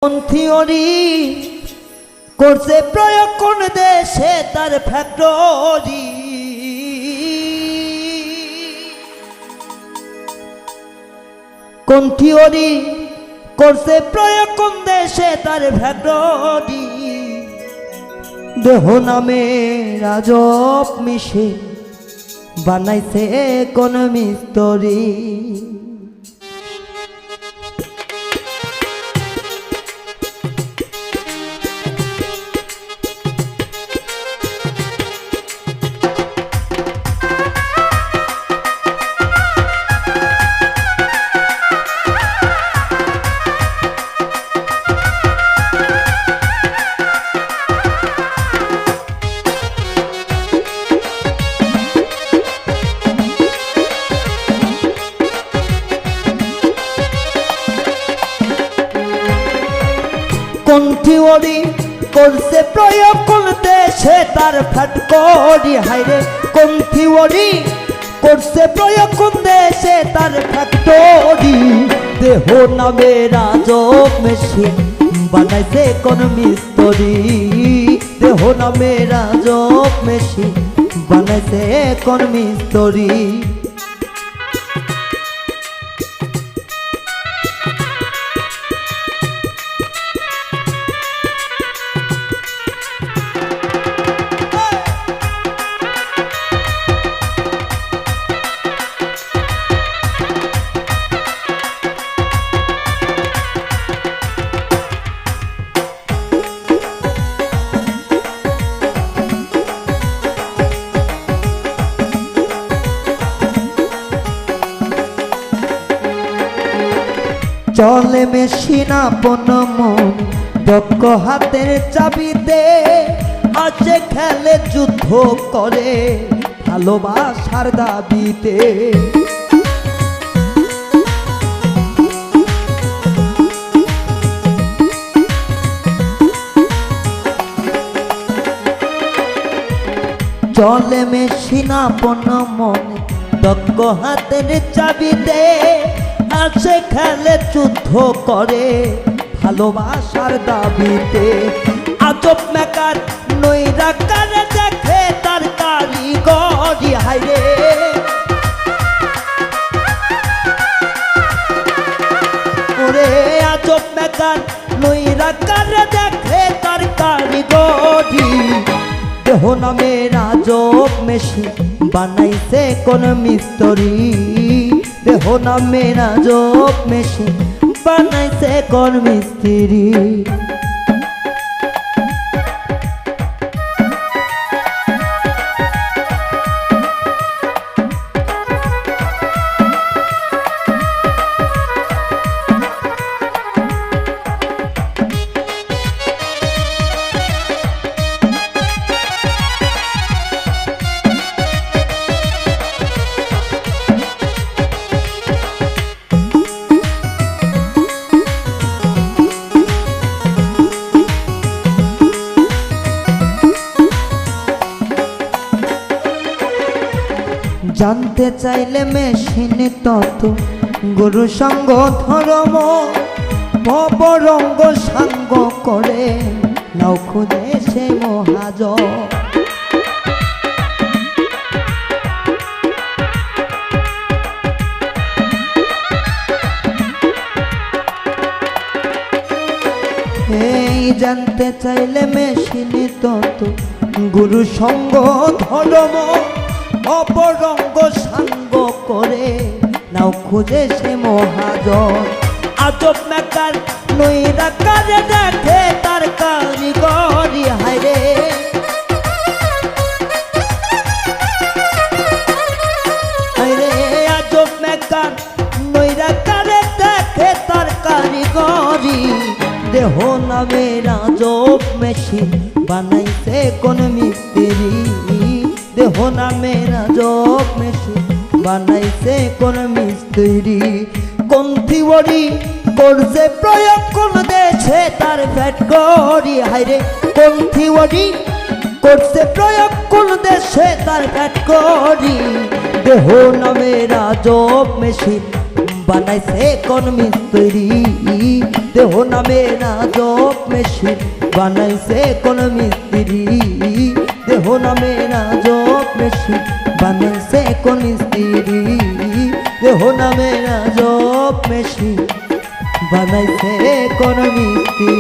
কোন থিওরি করছে প্রয়োগ কোন দেশে তার ফ্যাক্টরি কোন থিওরি করছে প্রয়োগ কোন দেশে তার ফ্যাক্টরি দেহ নামে রাজব মিশে বানাইছে কোন মিস্ত্রি কোন থিওরি করছে প্রয়োগ কোন দেশে তার ফ্যাক্টরি হাইরে কোন থিওরি করছে প্রয়োগ কোন দেশে তার ফ্যাক্টরি দেহ নামে রাজব মেশিন বানাইছে কোন মিস্ত্রি দেহ নামে রাজব মেশিন বানাইছে কোন মিস্ত্রি চলে মেশিন আপন মন দক্ষ হাতের চাবিতে আছে খেলে যুদ্ধ করে ভালোবাসার দাবিতে চলে মেশিন আপন মন দক্ষ হাতের চাবিতে আছে খেলে যুদ্ধ করে ভালোবাসার দাবিতে আজব মেকার নইরা কারে দেখে তার কারিগরি হাইরে ওরে আজব মেকার নইরা কারে দেখে তার কারিগরি দেহ নামে রাজব মেশিন বানাইছে কোন মিস্ত্রি দেহ নামে রাজব মেশিন বানাইছে কোন মিস্ত্রি জানতে চাইলে মেশিন তত গুরু সঙ্গ ধর্ম ভবরঙ্গ সাঙ্গ করে নাও খুঁজে সে মহাজ এই জানতে চাইলে মেশিন তত গুরু সঙ্গ ধর্ম অপরঙ্গ সাঙ্গ করে নাও খুঁজে সে মহাজন আজব মেকার নইরা কারে দেখে তার কারিগরি হাইরে হাইরে আজব মেকার নইরা কারে দেখে তার কারিগরি দেহ নামে রাজব মেশিন বানাইছে কোন মিস্ত্রি দেহ নামে রাজব মেশিন বানাইছে কোন মিস্ত্রি কোন থিওরি করছে প্রয়োগ কোন দেশে তার ফ্যাক্টরি হাইরে কোন থিওরি করছে প্রয়োগ কোন দেশে তার ফ্যাক্টরি দেহ নামে রাজব মেশিন বানাইছে কোন মিস্ত্রি দেহ নামে না জপ মেশিন বানাইছে কোন মিস্ত্রি দেহ নামে না জপ মেশিন বানাইছে কোন মিস্ত্রি দেহ নামে না জপ মেশিন বানাইছে কোন মিস্ত্রি